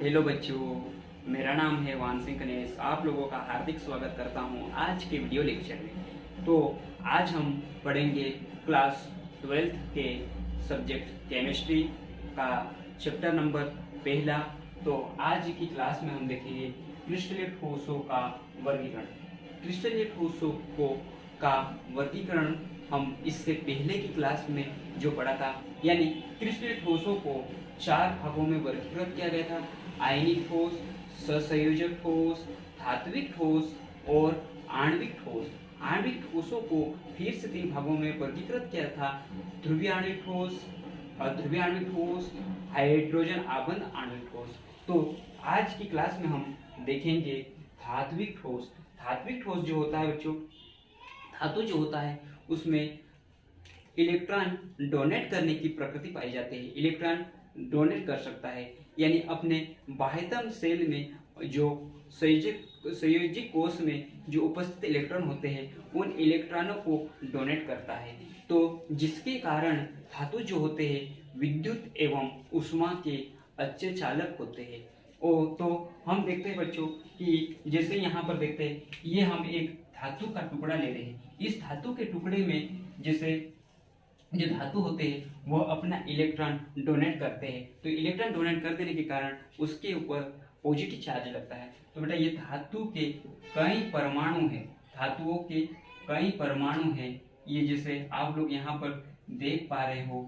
Hello बच्चों, मेरा नाम है वान सिंह गणेश। आप लोगों का हार्दिक स्वागत करता हूं आज के वीडियो लेक्चर में। तो आज हम पढ़ेंगे क्लास 12th के सब्जेक्ट केमिस्ट्री का चैप्टर नंबर पहला। तो आज की क्लास में हम देखेंगे क्रिस्टलीय ठोसों का वर्गीकरण। क्रिस्टलीय ठोसों का वर्गीकरण हम इससे पहले की क्लास में जो पढ़ा था, यानी क्रिस्टलीय ठोसों को 4 भागों में वर्गीकृत किया गया था: आयनिक ठोस, सहसंयोजक ठोस, धात्विक ठोस और आणविक ठोस। आणविक ठोसों को फिर से 3 भागों में वर्गीकृत किया था: ध्रुवीय आणविक ठोस, अध्रुवीय आणविक ठोस, हाइड्रोजन आबंध आणविक ठोस। तो आज की क्लास में हम देखेंगे धात्विक ठोस। धात्विक ठोस जो होता है बच्चों, धातु जो होता है उसमें इलेक्ट्रॉन डोनेट करने की प्रकृति पाई जाती है। इलेक्ट्रॉन डोनेट कर सकता है, यानी अपने बाह्यतम सेल में जो संयोजक कोश में जो उपस्थित इलेक्ट्रॉन होते हैं उन इलेक्ट्रॉनों को डोनेट करता है। तो जिसके कारण धातु जो होते हैं विद्युत एवं ऊष्मा के अच्छे चालक होते हैं। तो हम देखते हैं बच्चों कि जैसे यहाँ पर देखते हैं, ये हम एक धातु का टुकड़ा ले रहे हैं। इस धातु के टुकड़े में जैसे जो धातु होते हैं वो अपना इलेक्ट्रॉन डोनेट करते हैं। तो इलेक्ट्रॉन डोनेट कर देने के कारण उसके ऊपर पॉजिटिव चार्ज लगता है। तो बेटा ये धातु के कई परमाणु हैं, धातुओं के कई परमाणु हैं। ये जैसे आप लोग यहाँ पर देख पा रहे हो,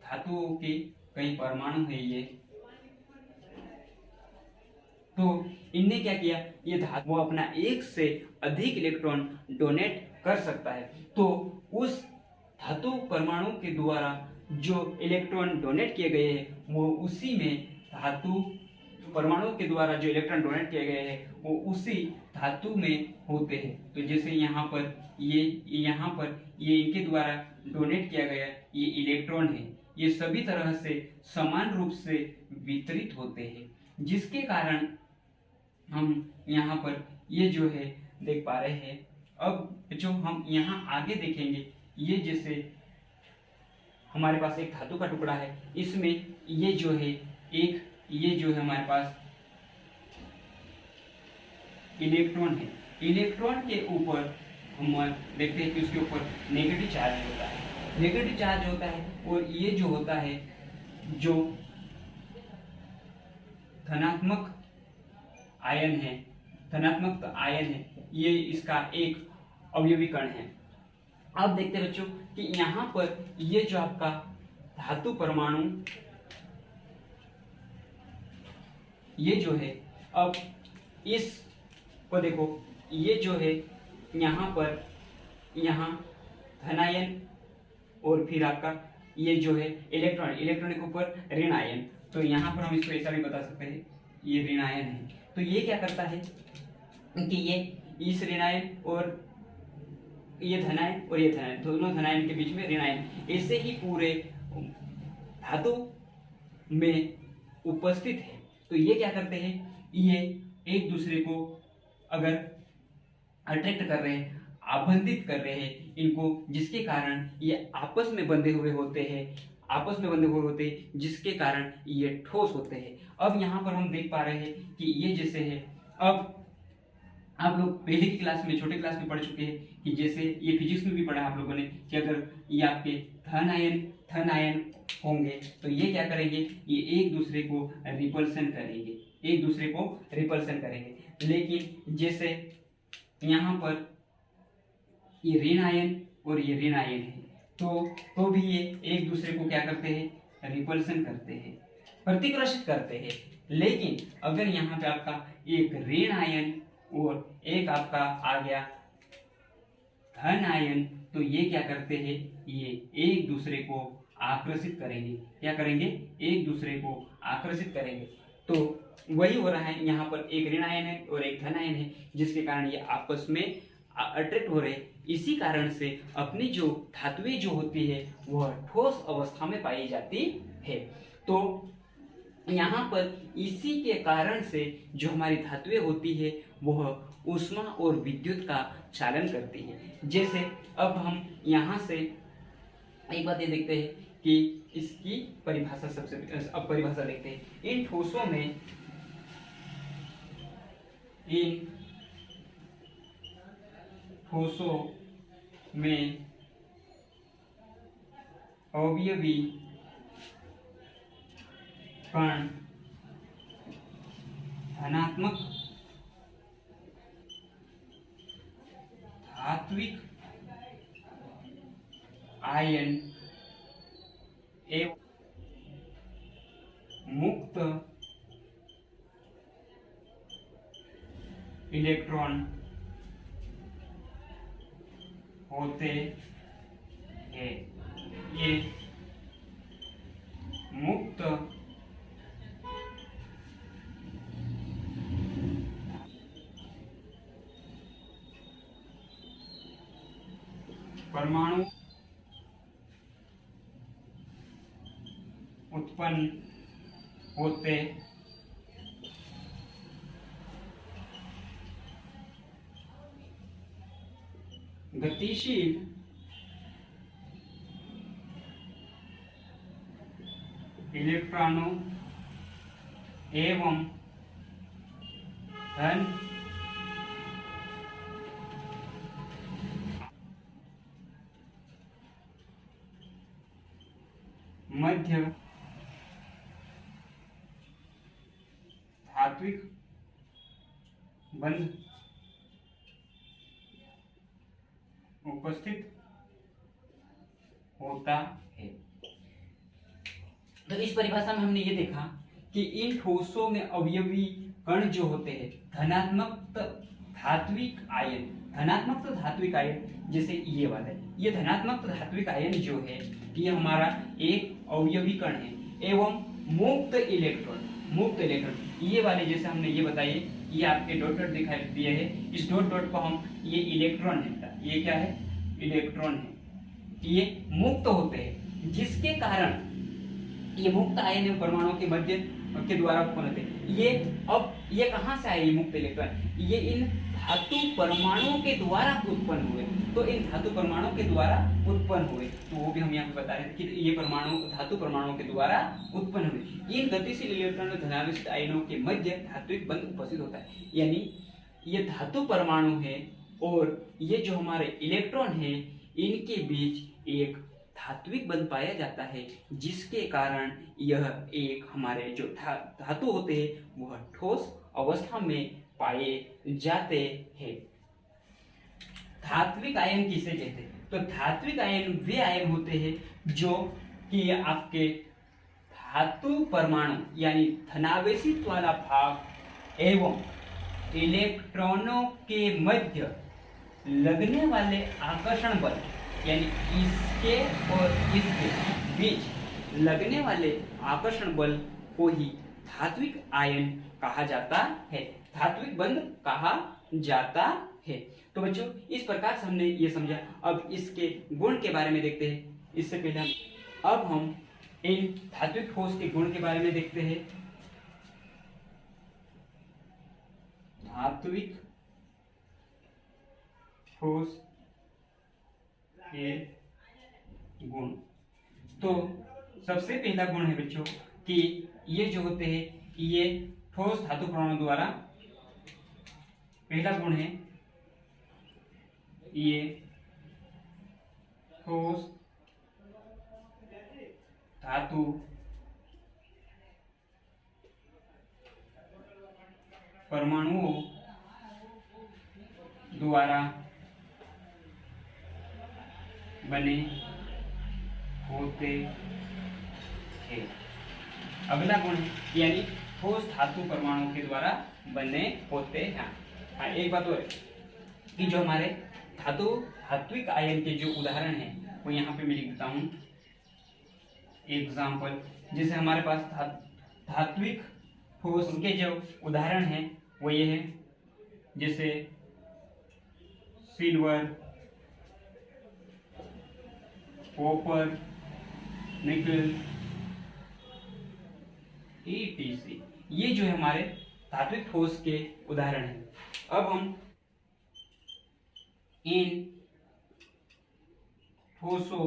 धातुओं के कई परमाणु हैं ये। तो इनने क्या किया, ये धातु वो अपना एक से अधिक इलेक्ट्रॉन डोनेट कर सकता है। तो उस धातु परमाणु के द्वारा जो इलेक्ट्रॉन डोनेट किए गए हैं वो उसी में धातु परमाणु के द्वारा जो इलेक्ट्रॉन डोनेट किए गए हैं वो उसी धातु में होते हैं। तो जैसे यहाँ पर ये इनके द्वारा डोनेट किया गया ये इलेक्ट्रॉन है, ये सभी तरह से समान रूप से वितरित होते हैं, जिसके कारण हम यहाँ पर ये जो है देख पा रहे हैं। अब जो हम यहाँ आगे देखेंगे, ये जैसे हमारे पास एक धातु का टुकड़ा है, इसमें ये जो है हमारे पास इलेक्ट्रॉन है। इलेक्ट्रॉन के ऊपर हम देखते हैं कि उसके ऊपर नेगेटिव चार्ज होता है। नेगेटिव चार्ज होता है और ये जो होता है जो धनात्मक आयन है, ये इसका एक अवयवी कण है। अब देखते हैं बच्चों कि यहाँ पर ये जो आपका धातु परमाणु ये जो है, अब इस को देखो, ये जो है यहाँ धनायन और फिर आपका ये जो है इलेक्ट्रॉन के ऊपर ऋण आयन। तो यहाँ पर हम इसको ऐसा भी बता सकते हैं, ये ऋण आयन है। तो ये क्या करता है कि ये इस ऋण आयन और ये धनायन और ये धनायन, दोनों धनायन के बीच में ऋण आयन, ऐसे ही पूरे धातु में उपस्थित है। तो ये क्या करते हैं, ये एक दूसरे को अगर अट्रैक्ट कर रहे हैं, आबंधित कर रहे हैं इनको, जिसके कारण ये आपस में बंधे हुए होते हैं, जिसके कारण ये ठोस होते हैं। अब यहाँ पर हम देख पा रहे हैं कि ये जैसे है, अब आप लोग पहले की क्लास में, छोटे क्लास में पढ़ चुके हैं कि जैसे ये फिजिक्स में भी पढ़ा आप लोगों ने कि अगर ये आपके धन आयन होंगे तो ये क्या करेंगे, ये एक दूसरे को रिपल्सन करेंगे। लेकिन जैसे यहाँ पर ये ऋण आयन और ये ऋण आयन है, तो भी ये एक दूसरे को क्या करते हैं, रिपल्सन करते हैं, प्रतिकर्षित करते हैं। लेकिन अगर यहाँ पे आपका एक ऋण आयन और एक आपका आ गया धन आयन, तो ये क्या करते हैं, ये एक दूसरे को आकर्षित करेंगे। क्या करेंगे, एक दूसरे को आकर्षित करेंगे। तो वही हो रहा है, यहाँ पर एक ऋण आयन है और एक धन आयन है, जिसके कारण ये आपस में अट्रैक्ट हो रहे हैं। इसी कारण से अपनी जो धातुएं जो होती है वह ठोस अवस्था में पाई जाती है। तो यहाँ पर इसी के कारण से जो हमारी धातुएं होती है वह ऊष्मा और विद्युत का चालन करती है। जैसे अब हम यहाँ से एक बात ये देखते हैं कि इसकी परिभाषा सबसे अब परिभाषा देखते हैं। इन ठोसों में अवयवी कण धनात्मक धात्विक आयन एवं मुक्त इलेक्ट्रॉन होते हैं। ये मुक्त परमाणु उत्पन्न होते गतिशील इलेक्ट्रॉनों एवं धन मध्य धात्विक बंध उपस्थित होता है। तो इस परिभाषा में हमने ये देखा कि इन ठोसों में अवयवी कण जो होते हैं धनात्मक धात्विक आयन जैसे ये वाला है, ये धनात्मक धात्विक आयन जो है ये हमारा एक अवयवी कण है एवं मुक्त इलेक्ट्रॉन ये वाले जैसे हमने ये बताइए, ये आपके डॉट डॉट दिखाई दिए है, इस डॉट डॉट को हम ये इलेक्ट्रॉन है, ये क्या है इलेक्ट्रॉन है, ये मुक्त होते हैं जिसके कारण ये मुक्त आयन एवं परमाणुओं के मध्य के द्वारा उत्पन्न होते हैं। ये कहां से आए ये मुक्त इलेक्ट्रॉन, ये इन धातु परमाणुओं के द्वारा उत्पन्न हुए। तो इन धातु परमाणुओं के द्वारा उत्पन्न हुए, तो वो भी हम यहाँ पे बता रहे थे कि ये धातु परमाणुओं के द्वारा उत्पन्न हुए। इन गतिशील इलेक्ट्रॉन धनावेशित आयनों के मध्य धात्विक बंध उपस्थित होता है, यानी ये धातु परमाणु है और ये जो हमारे इलेक्ट्रॉन है इनके बीच एक धात्विक बंध पाया जाता है, जिसके कारण यह एक हमारे जो धातु होते हैं वह ठोस अवस्था में पाए जाते हैं। धात्विक आयन किसे कहते हैं? तो धात्विक आयन वे आयन होते हैं जो कि आपके धातु परमाणु यानी धनावेशित वाला भाग एवं इलेक्ट्रॉनों के मध्य लगने वाले आकर्षण बल यानी इसके और इसके बीच लगने वाले आकर्षण बल को ही धात्विक आयन कहा जाता है, धात्विक बंध कहा जाता है। तो बच्चों इस प्रकार से हमने ये समझा। अब इसके गुण के बारे में देखते हैं। इससे पहले अब हम इन धात्विक ठोस के गुण के बारे में देखते हैं। धात्विक ठोस के गुण, तो सबसे पहला गुण है बच्चों कि ये जो होते हैं ये ठोस धातु परमाणु द्वारा, पहला गुण है ये ठोस धातु परमाणुओं द्वारा बने होते हैं। अगला गुण है यानी ठोस धातु परमाणुओं के द्वारा बने होते हैं। हाँ, एक बात और कि जो हमारे धात्विक आयन के जो उदाहरण हैं वो यहाँ पे मैं लिख देता हूँ एग्जाम्पल। जैसे हमारे पास धात्विक ठोस के जो उदाहरण हैं वो ये है, जैसे सिल्वर, कॉपर, निकल, ETC, ये जो है हमारे धात्विक ठोस के उदाहरण हैं। अब हम इन ठोसों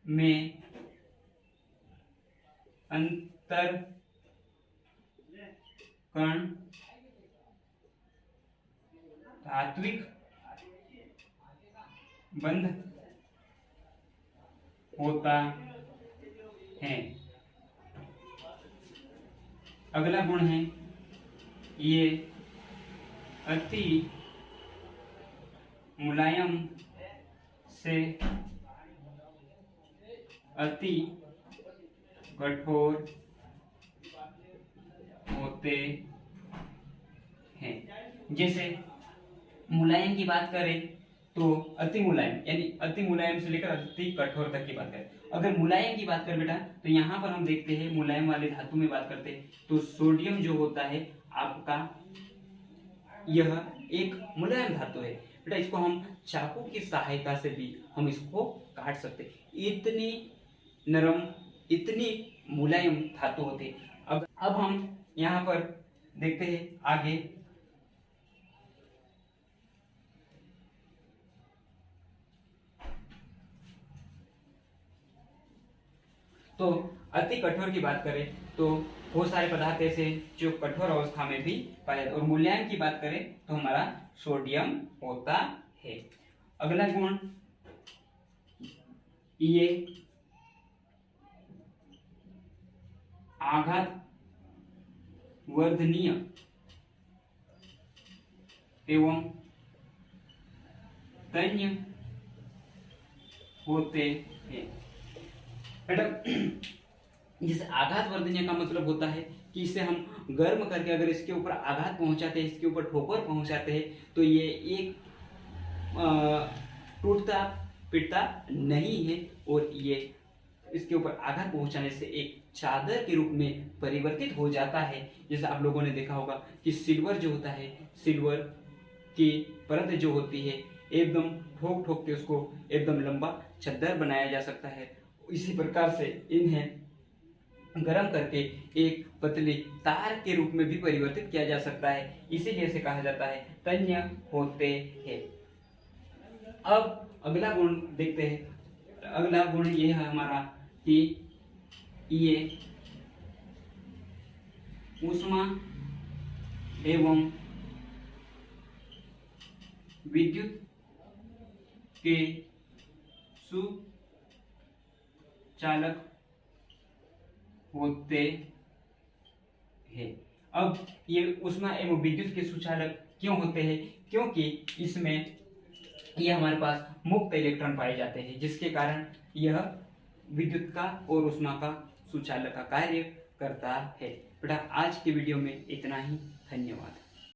में अंतर कण धात्विक बंध होता है। अगला गुण है ये अति मुलायम से अति कठोर होते हैं। जैसे मुलायम की बात करें तो अति मुलायम, यानी अति मुलायम से लेकर अति कठोर तक की बात करें। अगर मुलायम की बात करें बेटा तो यहाँ पर हम देखते हैं मुलायम वाले धातु में बात करते हैं तो सोडियम जो होता है आपका यह एक मुलायम धातु है बेटा। इसको हम चाकू की सहायता से भी हम इसको काट सकते हैं, इतनी नरम इतनी मुलायम धातु होते। अब हम यहाँ पर देखते हैं आगे। तो अति कठोर की बात करें तो बहुत सारे पदार्थ ऐसे जो कठोर अवस्था में भी पाए जाते, और मुलायम की बात करें तो हमारा सोडियम होता है। अगला गुण ये आघात वर्धनीय एवं तन्य होते हैं। बेटा जिसे आघात वर्धनीय का मतलब होता है कि इसे हम गर्म करके अगर इसके ऊपर आघात पहुंचाते हैं, इसके ऊपर ठोकर पहुंचाते हैं तो ये एक टूटता पिटता नहीं है, और ये इसके ऊपर आघात पहुंचाने से एक चादर के रूप में परिवर्तित हो जाता है। जैसे आप लोगों ने देखा होगा कि सिल्वर जो होता है, सिल्वर की परत जो होती है एकदम ठोक ठोक के उसको एकदम लंबा चादर बनाया जा सकता है। इसी प्रकार से इन्हें गरम करके एक पतली तार के रूप में भी परिवर्तित किया जा सकता है, इसीलिए इसे कहा जाता है तन्य होते हैं। अब अगला गुण देखते हैं। अगला गुण ये है हमारा कि ये ऊष्मा एवं विद्युत के सुचालक होते हैं। अब ये ऊष्मा एवं विद्युत के सुचालक क्यों होते हैं? क्योंकि इसमें ये हमारे पास मुक्त इलेक्ट्रॉन पाए जाते हैं, जिसके कारण यह विद्युत का और ऊष्मा का सुचालक का कार्य करता है। बेटा आज के वीडियो में इतना ही, धन्यवाद।